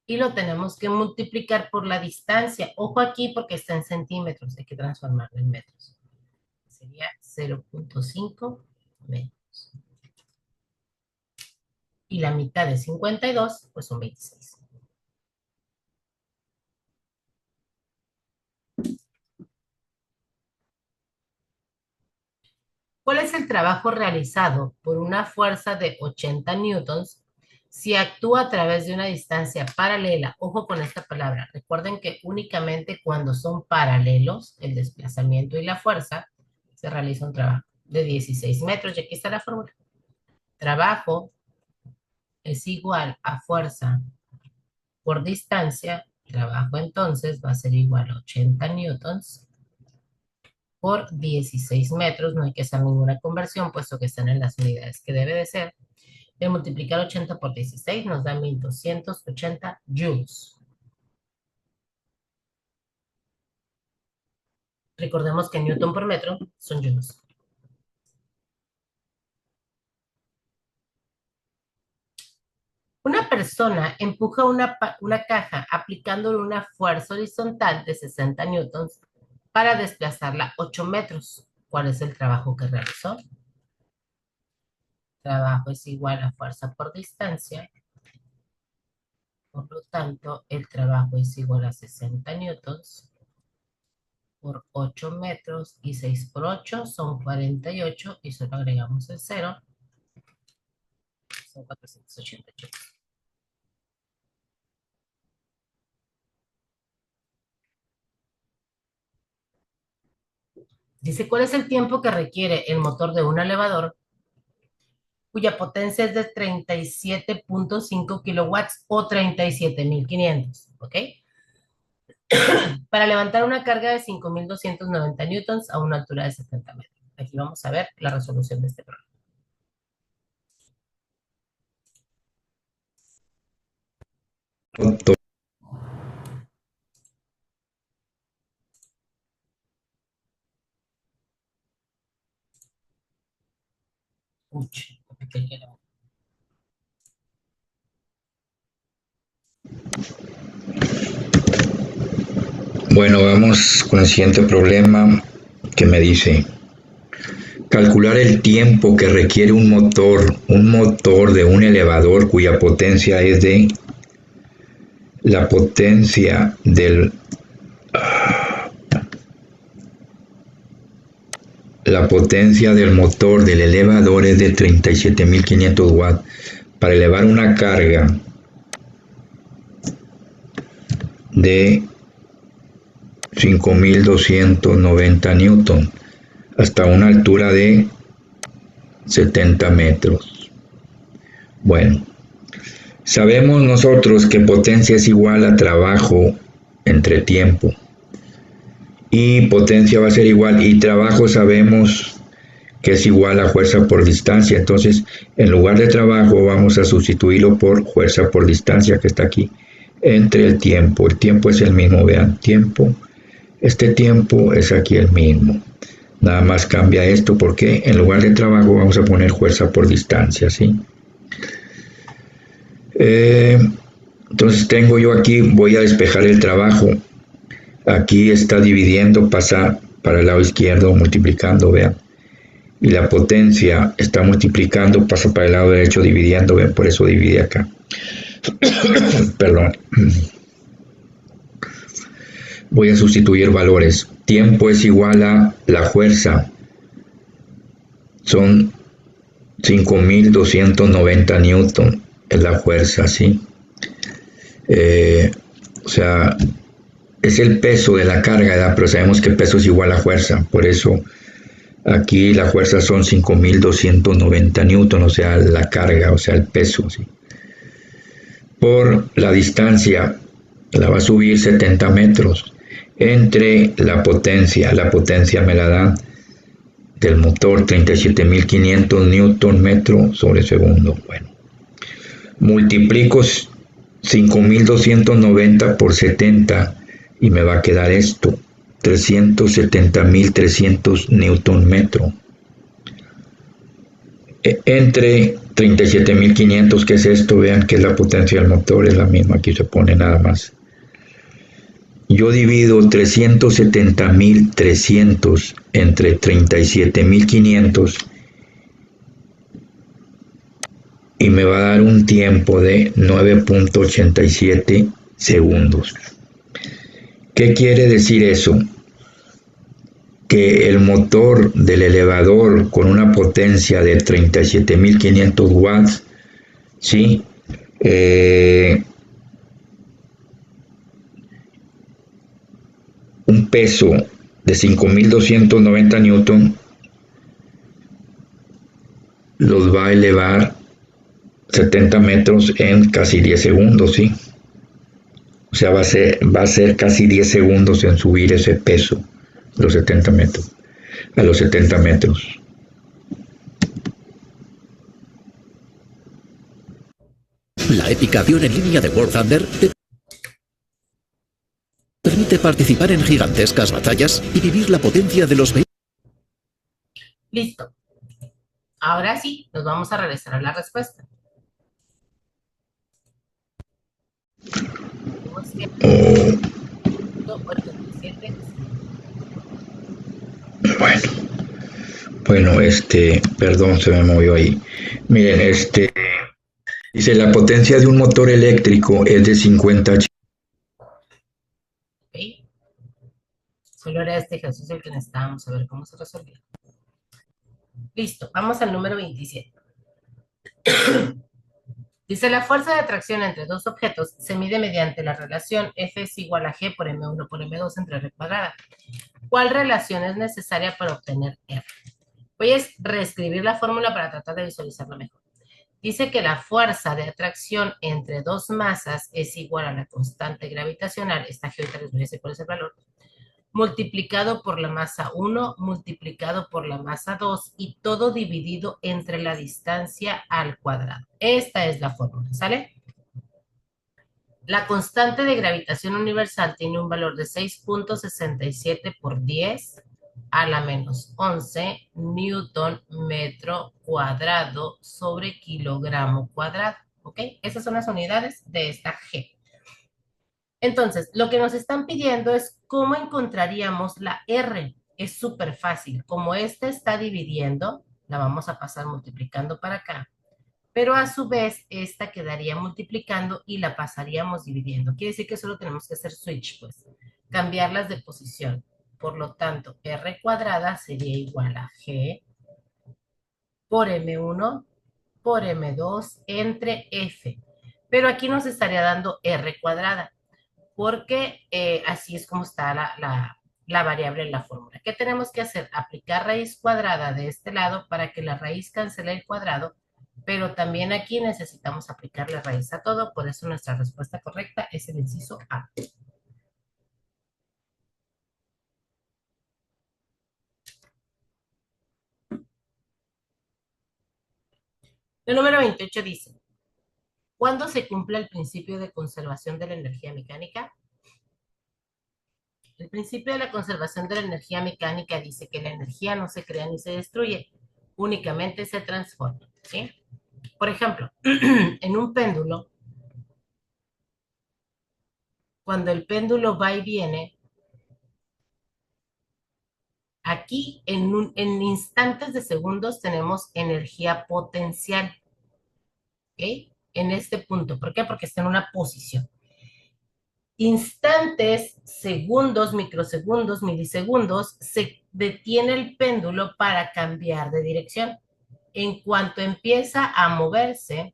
y lo tenemos que multiplicar por la distancia. Ojo aquí porque está en centímetros, hay que transformarlo en metros. Sería 0.5 metros. Y la mitad de 52, pues son 26. ¿Cuál es el trabajo realizado por una fuerza de 80 newtons si actúa a través de una distancia paralela? Ojo con esta palabra. Recuerden que únicamente cuando son paralelos, el desplazamiento y la fuerza, se realiza un trabajo. de 16 metros. Y aquí está la fórmula. Trabajo es igual a fuerza por distancia. Trabajo entonces va a ser igual a 80 newtons por 16 metros. No hay que hacer ninguna conversión, puesto que están en las unidades que debe de ser. De multiplicar 80 por 16 nos da 1280 joules. Recordemos que newton por metro son joules. Una persona empuja una caja aplicándole una fuerza horizontal de 60 newtons para desplazarla 8 metros. ¿Cuál es el trabajo que realizó? Trabajo es igual a fuerza por distancia. Por lo tanto, el trabajo es igual a 60 newtons por 8 metros, y 6 por 8 son 48, y solo agregamos el 0, son 488. Dice, ¿cuál es el tiempo que requiere el motor de un elevador cuya potencia es de 37.5 kilowatts o 37.500? ¿Ok? Para levantar una carga de 5.290 newtons a una altura de 70 metros. Aquí vamos a ver la resolución de este problema. Bueno, vamos con el siguiente problema que me dice: calcular el tiempo que requiere un motor de un elevador cuya potencia es de la potencia del motor del elevador es de 37.500 watts para elevar una carga de 5.290 newton hasta una altura de 70 metros. Bueno, sabemos nosotros que potencia es igual a trabajo entre tiempo, y potencia va a ser igual, y trabajo sabemos que es igual a fuerza por distancia. Entonces, en lugar de trabajo vamos a sustituirlo por fuerza por distancia, que está aquí entre el tiempo. El tiempo es el mismo, vean, tiempo. Este tiempo es aquí el mismo. Nada más cambia esto porque en lugar de trabajo vamos a poner fuerza por distancia, ¿sí? Entonces tengo yo aquí, voy a despejar el trabajo. Aquí está dividiendo, pasa para el lado izquierdo, multiplicando, vean. Y la potencia está multiplicando, pasa para el lado derecho, dividiendo, vean, por eso divide acá. Perdón. Voy a sustituir valores. Tiempo es igual a la fuerza. Son 5.290 newton. Es la fuerza, ¿sí? O sea, es el peso de la carga, ¿verdad? Pero sabemos que peso es igual a fuerza. Por eso aquí la fuerza son 5.290 newton, o sea, la carga, o sea, el peso, ¿sí? Por la distancia, la va a subir 70 metros. Entre la potencia me la dan del motor 37.500 newton metro sobre segundo. Bueno, multiplico 5.290 por 70 y me va a quedar esto, 370.300 newton metro. Entre 37.500, que es esto, vean que es la potencia del motor, es la misma, aquí se pone nada más. Yo divido 370.300 entre 37.500 y me va a dar un tiempo de 9.87 segundos. ¿Qué quiere decir eso? Que el motor del elevador con una potencia de 37.500 watts, ¿sí? Un peso de 5.290 newton a elevar 70 metros en casi 10 segundos, ¿sí? O sea, va a ser casi 10 segundos en subir ese peso, los 70 metros, a los 70 metros. La épica avión en línea de War Thunder te permite participar en gigantescas batallas y vivir la potencia de los vehículos. Listo. Ahora sí, nos vamos a regresar a la respuesta. Bueno, perdón, se me movió ahí. Miren, dice, la potencia de un motor eléctrico es de 50 H. Okay. Solo era este ejercicio el que necesitábamos saber cómo se resolvía. Listo, vamos al número 27. Dice, la fuerza de atracción entre dos objetos se mide mediante la relación F es igual a G por M1 por M2 entre R cuadrada. ¿Cuál relación es necesaria para obtener R? Voy a reescribir la fórmula para tratar de visualizarlo mejor. Dice que la fuerza de atracción entre dos masas es igual a la constante gravitacional, esta G ahorita les voy a decir cuál es el valor, multiplicado por la masa 1, multiplicado por la masa 2 y todo dividido entre la distancia al cuadrado. Esta es la fórmula, ¿sale? La constante de gravitación universal tiene un valor de 6.67 por 10 a la menos 11 newton metro cuadrado sobre kilogramo cuadrado, ¿ok? Esas son las unidades de esta G. Entonces, lo que nos están pidiendo es cómo encontraríamos la R. Es súper fácil. Como esta está dividiendo, la vamos a pasar multiplicando para acá. Pero a su vez, esta quedaría multiplicando y la pasaríamos dividiendo. Quiere decir que solo tenemos que hacer switch, pues. Cambiarlas de posición. Por lo tanto, R cuadrada sería igual a G por M1 por M2 entre F. Pero aquí nos estaría dando R cuadrada, porque así es como está la variable en la fórmula. ¿Qué tenemos que hacer? Aplicar raíz cuadrada de este lado para que la raíz cancele el cuadrado, pero también aquí necesitamos aplicarle raíz a todo, por eso nuestra respuesta correcta es el inciso A. El número 28 dice, ¿cuándo se cumple el principio de conservación de la energía mecánica? El principio de la conservación de la energía mecánica dice que la energía no se crea ni se destruye, únicamente se transforma, ¿sí? Por ejemplo, en un péndulo, cuando el péndulo va y viene, aquí en instantes de segundos tenemos energía potencial, ¿ok? En este punto, ¿por qué? Porque está en una posición. Instantes, segundos, microsegundos, milisegundos, se detiene el péndulo para cambiar de dirección. En cuanto empieza a moverse,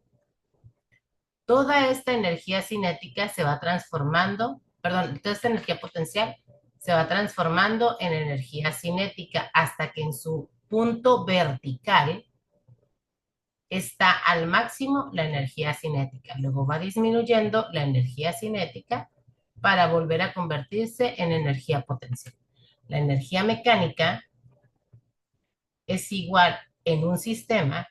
toda esta energía cinética se va transformando, perdón, toda esta energía potencial se va transformando en energía cinética hasta que en su punto vertical está al máximo la energía cinética. Luego va disminuyendo la energía cinética para volver a convertirse en energía potencial. La energía mecánica es igual en un sistema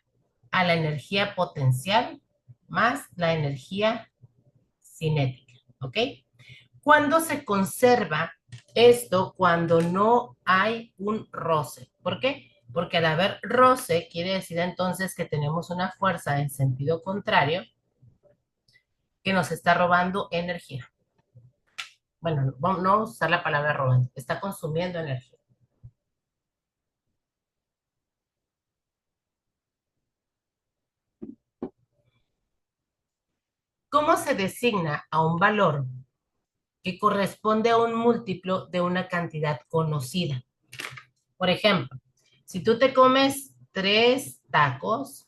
a la energía potencial más la energía cinética, ¿ok? ¿Cuándo se conserva esto? Cuando no hay un roce. ¿Por qué? Porque al haber roce quiere decir entonces que tenemos una fuerza en sentido contrario que nos está robando energía. Bueno, no vamos a usar la palabra robando, está consumiendo energía. ¿Cómo se designa a un valor que corresponde a un múltiplo de una cantidad conocida? Por ejemplo, si tú te comes 3 tacos,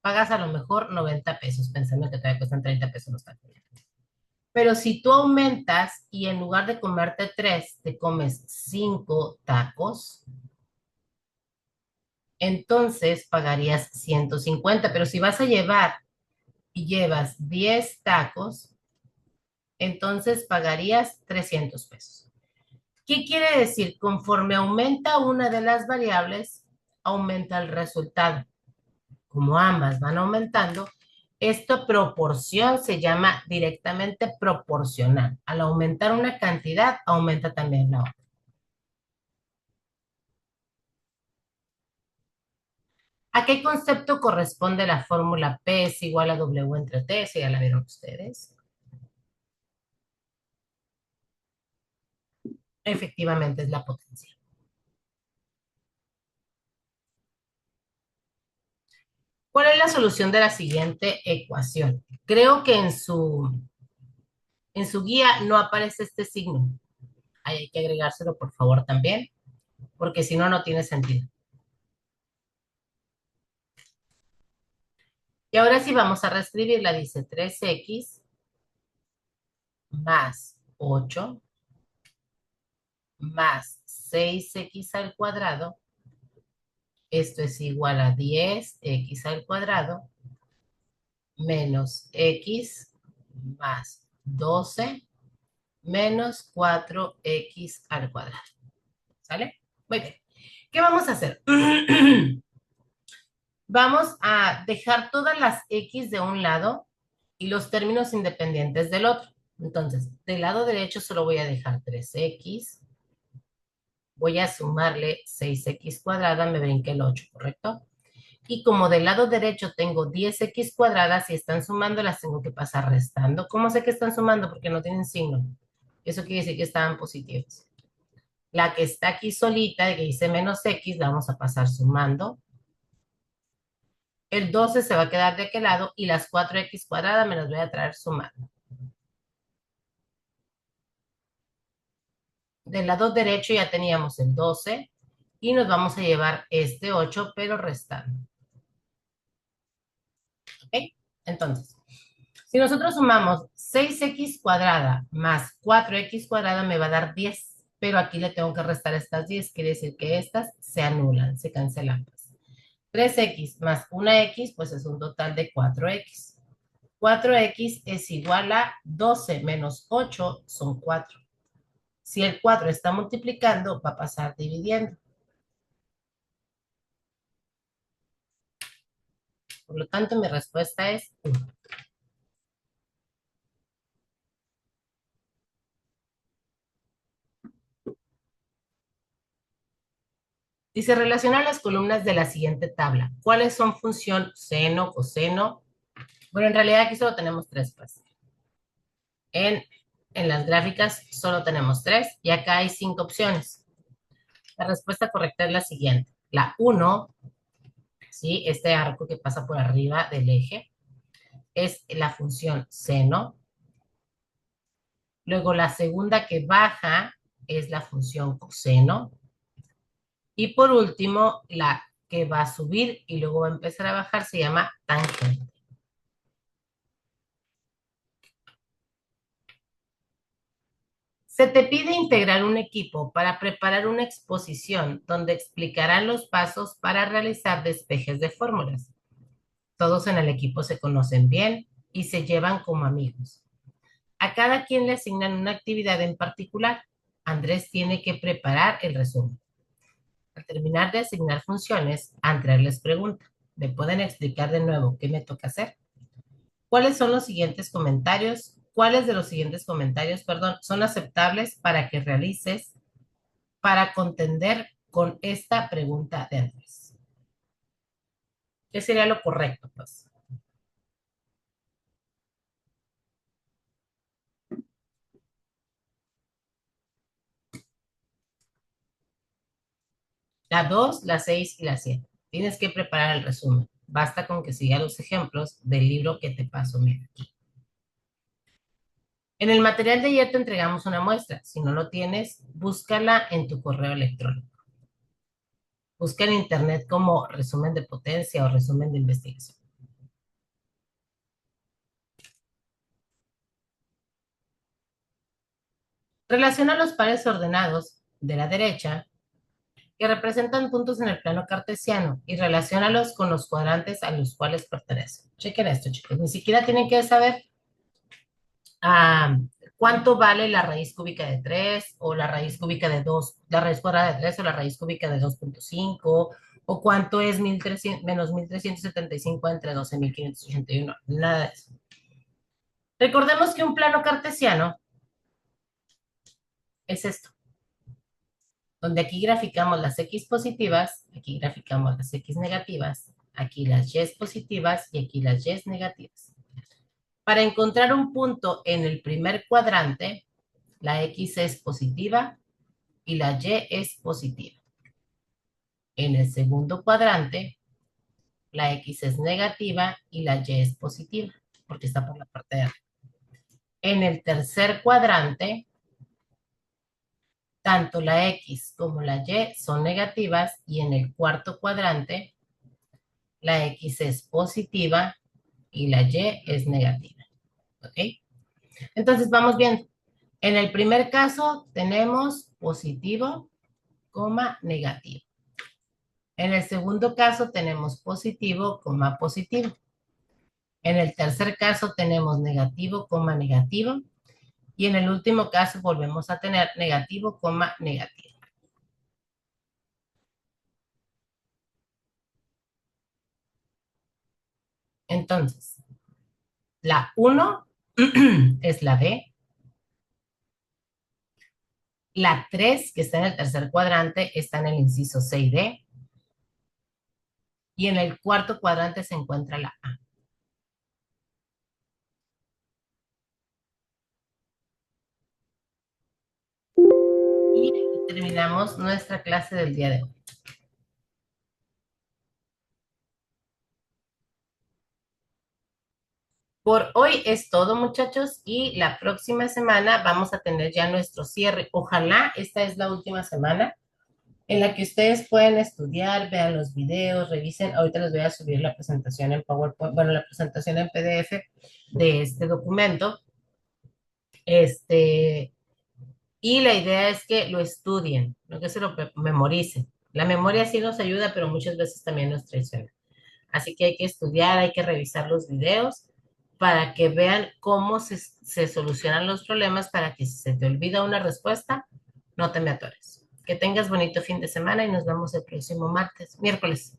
pagas a lo mejor 90 pesos, pensando que todavía cuestan 30 pesos los tacos. Pero si tú aumentas y en lugar de comerte 3, te comes 5 tacos, entonces pagarías 150. Pero si vas a llevar y llevas 10 tacos, entonces pagarías 300 pesos. ¿Qué quiere decir? Conforme aumenta una de las variables, aumenta el resultado. Como ambas van aumentando, esta proporción se llama directamente proporcional. Al aumentar una cantidad, aumenta también la otra. ¿A qué concepto corresponde la fórmula P es igual a W entre T? Si ya la vieron ustedes. Efectivamente es la potencia. ¿Cuál es la solución de la siguiente ecuación? Creo que en su guía no aparece este signo. Ahí hay que agregárselo, por favor, también, porque si no, no tiene sentido. Y ahora sí vamos a reescribirla. Dice 3x más 8 más 6x al cuadrado. Esto es igual a 10x al cuadrado menos x más 12 menos 4x al cuadrado. ¿Sale? Muy bien. ¿Qué vamos a hacer? Vamos a dejar todas las x de un lado y los términos independientes del otro. Entonces, del lado derecho solo voy a dejar 3x. Voy a sumarle 6x cuadrada, me brinqué el 8, ¿correcto? Y como del lado derecho tengo 10x cuadradas, si están sumando, las tengo que pasar restando. ¿Cómo sé que están sumando? Porque no tienen signo. Eso quiere decir que estaban positivos. La que está aquí solita, que dice menos x, la vamos a pasar sumando. El 12 se va a quedar de aquel lado y las 4x cuadradas me las voy a traer sumando. Del lado derecho ya teníamos el 12 y nos vamos a llevar este 8, pero restando. ¿Ok? Entonces, si nosotros sumamos 6x cuadrada más 4x cuadrada me va a dar 10, pero aquí le tengo que restar estas 10, quiere decir que estas se anulan, se cancelan. 3x más 1x, pues es un total de 4x. 4x es igual a 12 menos 8 son 4. Si el 4 está multiplicando, va a pasar dividiendo. Por lo tanto, mi respuesta es 1. Dice, relaciona las columnas de la siguiente tabla. ¿Cuáles son función seno, coseno? Bueno, en realidad aquí solo tenemos 3, pues. En las gráficas solo tenemos 3 y acá hay 5 opciones. La respuesta correcta es la siguiente. La 1, ¿sí? Este arco que pasa por arriba del eje, es la función seno. Luego la segunda que baja es la función coseno. Y por último, la que va a subir y luego va a empezar a bajar se llama tangente. Se te pide integrar un equipo para preparar una exposición donde explicarán los pasos para realizar despejes de fórmulas. Todos en el equipo se conocen bien y se llevan como amigos. A cada quien le asignan una actividad en particular. Andrés tiene que preparar el resumen. Al terminar de asignar funciones, Andrés les pregunta, ¿me pueden explicar de nuevo qué me toca hacer? ¿Cuáles son los siguientes comentarios? ¿Cuáles de los siguientes comentarios, son aceptables para que realices para contender con esta pregunta de Andrés? ¿Qué sería lo correcto, pues? La 2, la 6 y la 7. Tienes que preparar el resumen. Basta con que sigas los ejemplos del libro que te paso, mira aquí. En el material de ayer te entregamos una muestra. Si no lo tienes, búscala en tu correo electrónico. Busca en internet como resumen de potencia o resumen de investigación. Relaciona los pares ordenados de la derecha que representan puntos en el plano cartesiano y relaciónalos con los cuadrantes a los cuales pertenecen. Chequen esto, chicos. Ni siquiera tienen que saber cuánto vale la raíz cúbica de 3 o la raíz cúbica de 2, la raíz cuadrada de 3 o la raíz cúbica de 2.5 o cuánto es 1300, menos 1375 entre 12.581. Nada de eso. Recordemos que un plano cartesiano es esto, donde aquí graficamos las X positivas, aquí graficamos las X negativas, aquí las Y positivas y aquí las Y negativas. Para encontrar un punto en el primer cuadrante, la X es positiva y la Y es positiva. En el segundo cuadrante, la X es negativa y la Y es positiva, porque está por la parte de arriba. En el tercer cuadrante, tanto la X como la Y son negativas y en el cuarto cuadrante, la X es positiva y la Y es negativa. ¿Ok? Entonces vamos viendo. En el primer caso tenemos positivo, coma, negativo. En el segundo caso tenemos positivo, coma, positivo. En el tercer caso tenemos negativo, coma, negativo. Y en el último caso volvemos a tener negativo, coma, negativo. Entonces, la 1 es la B. La 3, que está en el tercer cuadrante, está en el inciso C y D. Y en el cuarto cuadrante se encuentra la A. Y terminamos nuestra clase del día de hoy. Por hoy es todo, muchachos, y la próxima semana vamos a tener ya nuestro cierre. Ojalá esta es la última semana en la que ustedes pueden estudiar, vean los videos, revisen. Ahorita les voy a subir la presentación en PowerPoint, bueno, la presentación en PDF de este documento. Y la idea es que lo estudien, no que se lo memoricen. La memoria sí nos ayuda, pero muchas veces también nos traiciona. Así que hay que estudiar, hay que revisar los videos para que vean cómo se solucionan los problemas, para que si se te olvida una respuesta, no te me atores. Que tengas bonito fin de semana y nos vemos el próximo miércoles.